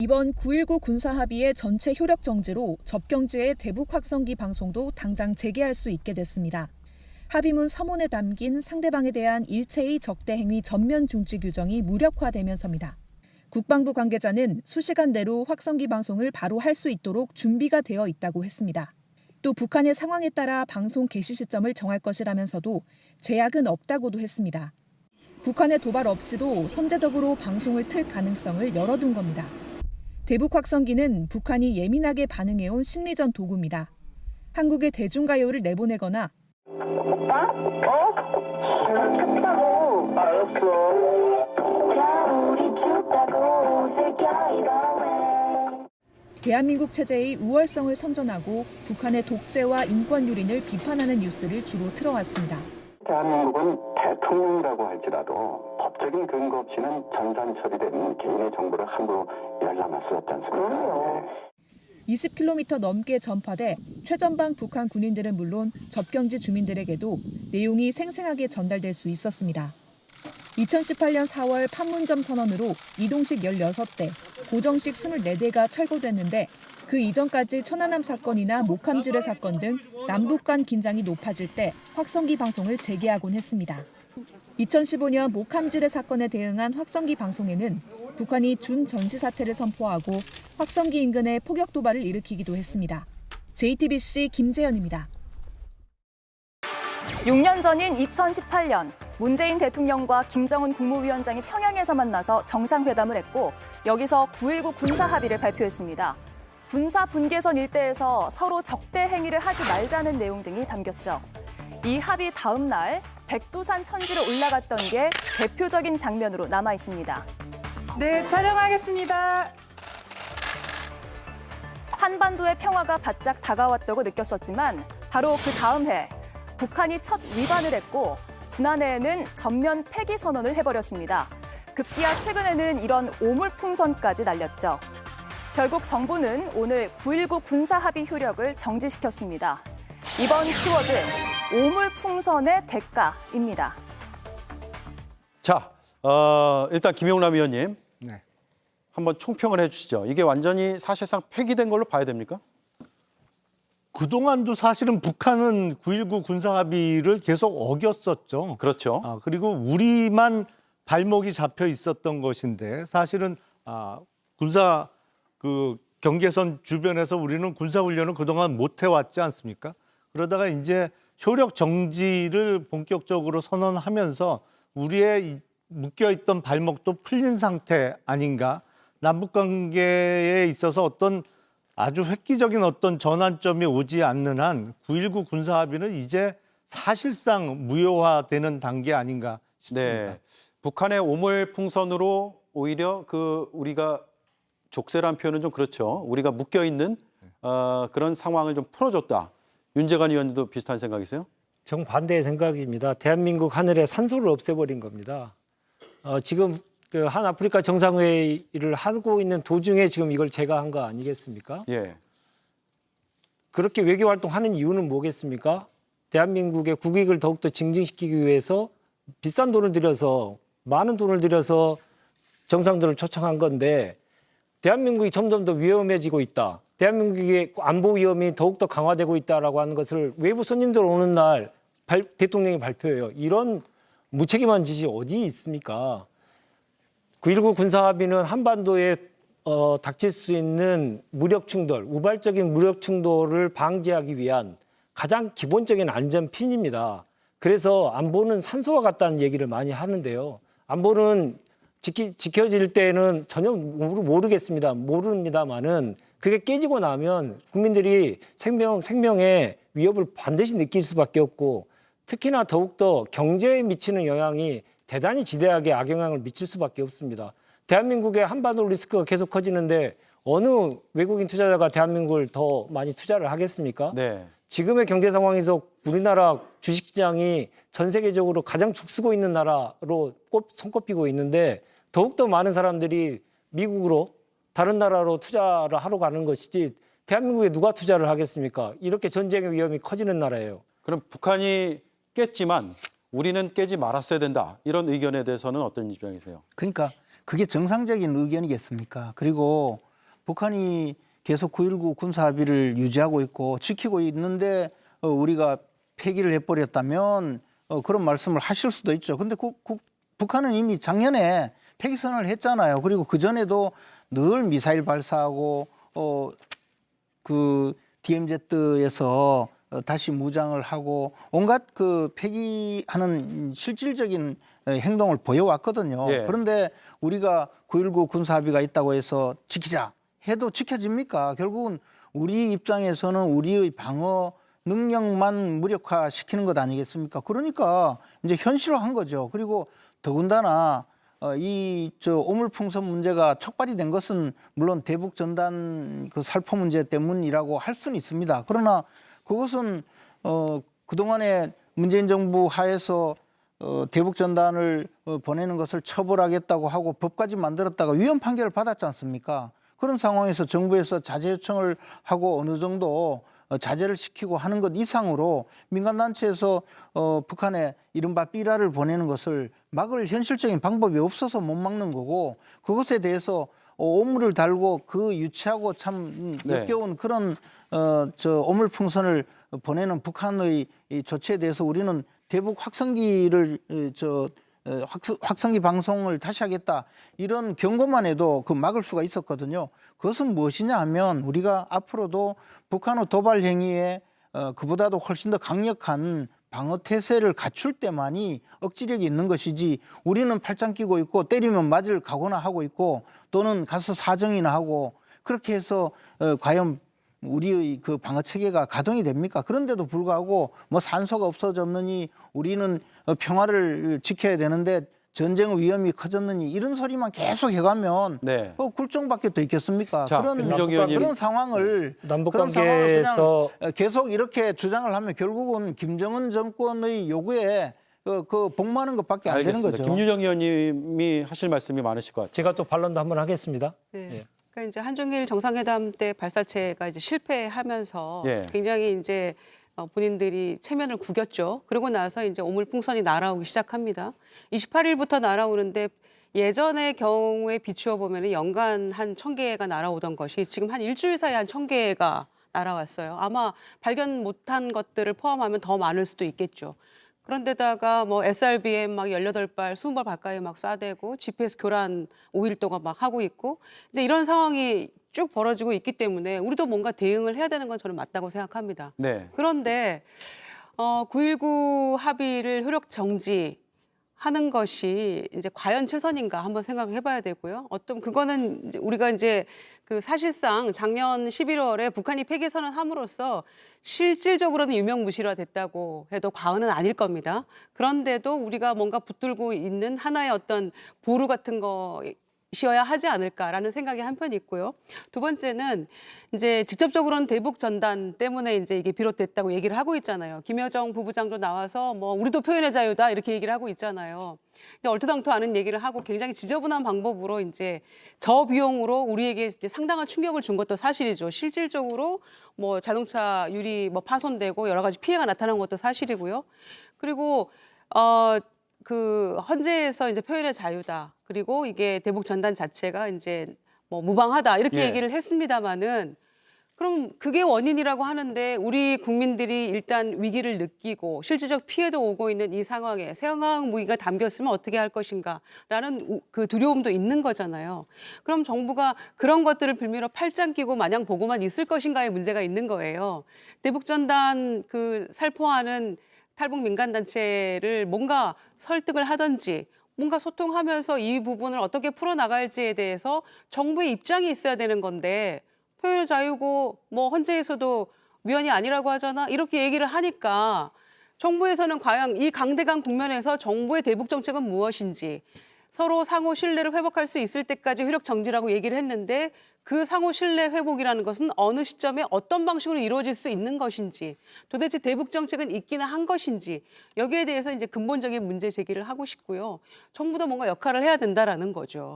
이번 9.19 군사합의의 전체 효력 정지로 접경지의 대북 확성기 방송도 당장 재개할 수 있게 됐습니다. 합의문 서문에 담긴 상대방에 대한 일체의 적대 행위 전면 중지 규정이 무력화되면서입니다. 국방부 관계자는 수시간 내로 확성기 방송을 바로 할 수 있도록 준비가 되어 있다고 했습니다. 또 북한의 상황에 따라 방송 개시 시점을 정할 것이라면서도 제약은 없다고도 했습니다. 북한의 도발 없이도 선제적으로 방송을 틀 가능성을 열어둔 겁니다. 대북 확성기는 북한이 예민하게 반응해온 심리전 도구입니다. 한국의 대중가요를 내보내거나 오빠? 춥다고. 알았어. 자, 우리 춥다고 새겨이러네. 대한민국 체제의 우월성을 선전하고 북한의 독재와 인권 유린을 비판하는 뉴스를 주로 틀어왔습니다. 대한민국은 대통령이라고 할지라도 법적인 근거 없이는 전산 처리된 개인의 정보를 함부로 열람할 수 없지 않습니까? 20km 넘게 전파돼 최전방 북한 군인들은 물론 접경지 주민들에게도 내용이 생생하게 전달될 수 있었습니다. 2018년 4월 판문점 선언으로 이동식 16대, 고정식 24대가 철거됐는데 그 이전까지 천안함 사건이나 목함지뢰 사건 등 남북 간 긴장이 높아질 때 확성기 방송을 재개하곤 했습니다. 2015년 목함지뢰 사건에 대응한 확성기 방송에는 북한이 준전시 사태를 선포하고 확성기 인근에 포격 도발을 일으키기도 했습니다. JTBC 김재현입니다. 6년 전인 2018년 문재인 대통령과 김정은 국무위원장이 평양에서 만나서 정상회담을 했고 여기서 9.19 군사합의를 발표했습니다. 군사 분계선 일대에서 서로 적대 행위를 하지 말자는 내용 등이 담겼죠. 이 합의 다음 날 백두산 천지로 올라갔던 게 대표적인 장면으로 남아 있습니다. 네, 촬영하겠습니다. 한반도의 평화가 바짝 다가왔다고 느꼈었지만 바로 그 다음 해 북한이 첫 위반을 했고 지난해에는 전면 폐기 선언을 해버렸습니다. 급기야 최근에는 이런 오물풍선까지 날렸죠. 결국 정부는 오늘 9.19 군사합의 효력을 정지시켰습니다. 이번 키워드 오물풍선의 대가입니다. 자, 일단 김용남 위원님 네. 한번 총평을 해주시죠. 이게 완전히 사실상 폐기된 걸로 봐야 됩니까? 그동안도 사실은 북한은 9.19 군사합의를 계속 어겼었죠. 그렇죠. 그리고 우리만 발목이 잡혀 있었던 것인데 사실은 군사 경계선 주변에서 우리는 군사훈련을 그동안 못 해왔지 않습니까? 그러다가 이제 효력 정지를 본격적으로 선언하면서 우리의 묶여있던 발목도 풀린 상태 아닌가? 남북 관계에 있어서 어떤 아주 획기적인 어떤 전환점이 오지 않는 한 9.19 군사합의는 이제 사실상 무효화되는 단계 아닌가 싶습니다. 네, 북한의 오물풍선으로 오히려 우리가 족쇄란 표현은 좀 그렇죠. 우리가 묶여 있는 그런 상황을 좀 풀어줬다. 윤재관 의원도 비슷한 생각이세요? 정반대의 생각입니다. 대한민국 하늘에 산소를 없애버린 겁니다. 지금 한 아프리카 정상회의를 하고 있는 도중에 지금 이걸 제가 한 거 아니겠습니까? 예. 그렇게 외교 활동하는 이유는 뭐겠습니까? 대한민국의 국익을 더욱더 증진시키기 위해서 비싼 돈을 들여서 많은 돈을 들여서 정상들을 초청한 건데 대한민국이 점점 더 위험해지고 있다. 대한민국의 안보 위험이 더욱더 강화되고 있다라고 하는 것을 외부 손님들 오는 날 대통령이 발표해요. 이런 무책임한 짓이 어디 있습니까? 9.19 군사합의는 한반도에 닥칠 수 있는 무력 충돌, 우발적인 무력 충돌을 방지하기 위한 가장 기본적인 안전핀입니다. 그래서 안보는 산소와 같다는 얘기를 많이 하는데요. 안보는 지켜질 때는 전혀 모릅니다만은 그게 깨지고 나면 국민들이 생명의 위협을 반드시 느낄 수밖에 없고 특히나 더욱더 경제에 미치는 영향이 대단히 지대하게 악영향을 미칠 수밖에 없습니다. 대한민국의 한반도 리스크가 계속 커지는데 어느 외국인 투자자가 대한민국을 더 많이 투자를 하겠습니까? 네. 지금의 경제 상황에서 우리나라 주식시장이 전 세계적으로 가장 죽쓰고 있는 나라로 손꼽히고 있는데 더욱더 많은 사람들이 미국으로 다른 나라로 투자를 하러 가는 것이지 대한민국에 누가 투자를 하겠습니까? 이렇게 전쟁의 위험이 커지는 나라예요. 그럼 북한이 깼지만 우리는 깨지 말았어야 된다. 이런 의견에 대해서는 어떤 입장이세요? 그러니까 그게 정상적인 의견이겠습니까? 그리고 북한이 계속 9.19 군사 합의를 유지하고 있고 지키고 있는데 우리가 폐기를 해버렸다면 그런 말씀을 하실 수도 있죠. 근데 북한은 이미 작년에 폐기 선언을 했잖아요. 그리고 그 전에도 늘 미사일 발사하고 그 DMZ에서 다시 무장을 하고 온갖 그 폐기하는 실질적인 행동을 보여왔거든요. 예. 그런데 우리가 9.19 군사 합의가 있다고 해서 지키자 해도 지켜집니까? 결국은 우리 입장에서는 우리의 방어 능력만 무력화시키는 것 아니겠습니까? 그러니까 이제 현실화한 거죠. 그리고 더군다나 이 오물풍선 문제가 촉발이 된 것은 물론 대북 전단 그 살포 문제 때문이라고 할 수는 있습니다. 그러나 그것은 그동안에 문재인 정부 하에서 대북 전단을 보내는 것을 처벌하겠다고 하고 법까지 만들었다가 위헌 판결을 받았지 않습니까? 그런 상황에서 정부에서 자제 요청을 하고 어느 정도 자제를 시키고 하는 것 이상으로 민간단체에서 북한에 이른바 삐라를 보내는 것을 막을 현실적인 방법이 없어서 못 막는 거고 그것에 대해서 오물을 달고 그 유치하고 참 역겨운 그런 오물풍선을 보내는 북한의 이 조치에 대해서 우리는 대북 확성기를 확성기 방송을 다시 하겠다 이런 경고만 해도 그 막을 수가 있었거든요. 그것은 무엇이냐 하면 우리가 앞으로도 북한의 도발 행위에 그보다도 훨씬 더 강력한 방어 태세를 갖출 때만이 억지력이 있는 것이지 우리는 팔짱 끼고 있고 때리면 맞을 각오나 하고 있고 또는 가서 사정이나 하고 그렇게 해서 과연 우리의 그 방어 체계가 가동이 됩니까? 그런데도 불구하고 뭐 산소가 없어졌느니 우리는 평화를 지켜야 되는데 전쟁의 위험이 커졌느니 이런 소리만 계속 해가면 네. 굴종밖에 더 있겠습니까? 자, 김정희 의원님. 그런 상황을 남북 그런 상황을 관계에서 그냥 계속 이렇게 주장을 하면 결국은 김정은 정권의 요구에 그 복무하는 것밖에 안 되는 알겠습니다. 거죠. 김유정 의원님이 하실 말씀이 많으실 것 같아요. 제가 또 반론도 한번 하겠습니다. 네. 예. 그러니까 이제 한중일 정상회담 때 발사체가 이제 실패하면서 예. 굉장히 이제 본인들이 체면을 구겼죠. 그러고 나서 이제 오물풍선이 날아오기 시작합니다. 28일부터 날아오는데 예전의 경우에 비추어 보면 연간 한 1,000개가 날아오던 것이 지금 한 일주일 사이에 한 1,000개가 날아왔어요. 아마 발견 못한 것들을 포함하면 더 많을 수도 있겠죠. 그런데다가 뭐 SRBM 막 18발, 20발 가까이 막 쏴대고 GPS 교란 5일 동안 막 하고 있고 이제 이런 상황이 쭉 벌어지고 있기 때문에 우리도 뭔가 대응을 해야 되는 건 저는 맞다고 생각합니다. 네. 그런데 9.19 합의를 효력 정지하는 것이 이제 과연 최선인가 한번 생각을 해봐야 되고요. 그거는 우리가 이제 그 사실상 작년 11월에 북한이 폐기 선언함으로써 실질적으로는 유명무실화됐다고 해도 과언은 아닐 겁니다. 그런데도 우리가 뭔가 붙들고 있는 하나의 어떤 보루 같은 것이어야 하지 않을까라는 생각이 한편 있고요. 두 번째는 이제 직접적으로는 대북 전단 때문에 이제 이게 비롯됐다고 얘기를 하고 있잖아요. 김여정 부부장도 나와서 뭐 우리도 표현의 자유다 이렇게 얘기를 하고 있잖아요. 얼토당토 않은 얘기를 하고 굉장히 지저분한 방법으로 이제 저비용으로 우리에게 이제 상당한 충격을 준 것도 사실이죠. 실질적으로 뭐 자동차 유리 뭐 파손되고 여러 가지 피해가 나타난 것도 사실이고요. 그리고 그 헌재에서 이제 표현의 자유다. 그리고 이게 대북 전단 자체가 이제 뭐 무방하다 이렇게 예. 얘기를 했습니다마는 그럼 그게 원인이라고 하는데 우리 국민들이 일단 위기를 느끼고 실질적 피해도 오고 있는 이 상황에 생화학 무기가 담겼으면 어떻게 할 것인가라는 그 두려움도 있는 거잖아요. 그럼 정부가 그런 것들을 빌미로 팔짱 끼고 마냥 보고만 있을 것인가의 문제가 있는 거예요. 대북전단 그 살포하는 탈북 민간단체를 뭔가 설득을 하든지 뭔가 소통하면서 이 부분을 어떻게 풀어나갈지에 대해서 정부의 입장이 있어야 되는 건데 표현의 자유고 뭐 헌재에서도 위헌이 아니라고 하잖아 이렇게 얘기를 하니까 정부에서는 과연 이 강대강 국면에서 정부의 대북 정책은 무엇인지 서로 상호 신뢰를 회복할 수 있을 때까지 효력 정지라고 얘기를 했는데 그 상호 신뢰 회복이라는 것은 어느 시점에 어떤 방식으로 이루어질 수 있는 것인지 도대체 대북 정책은 있기는 한 것인지 여기에 대해서 이제 근본적인 문제 제기를 하고 싶고요. 정부도 뭔가 역할을 해야 된다라는 거죠.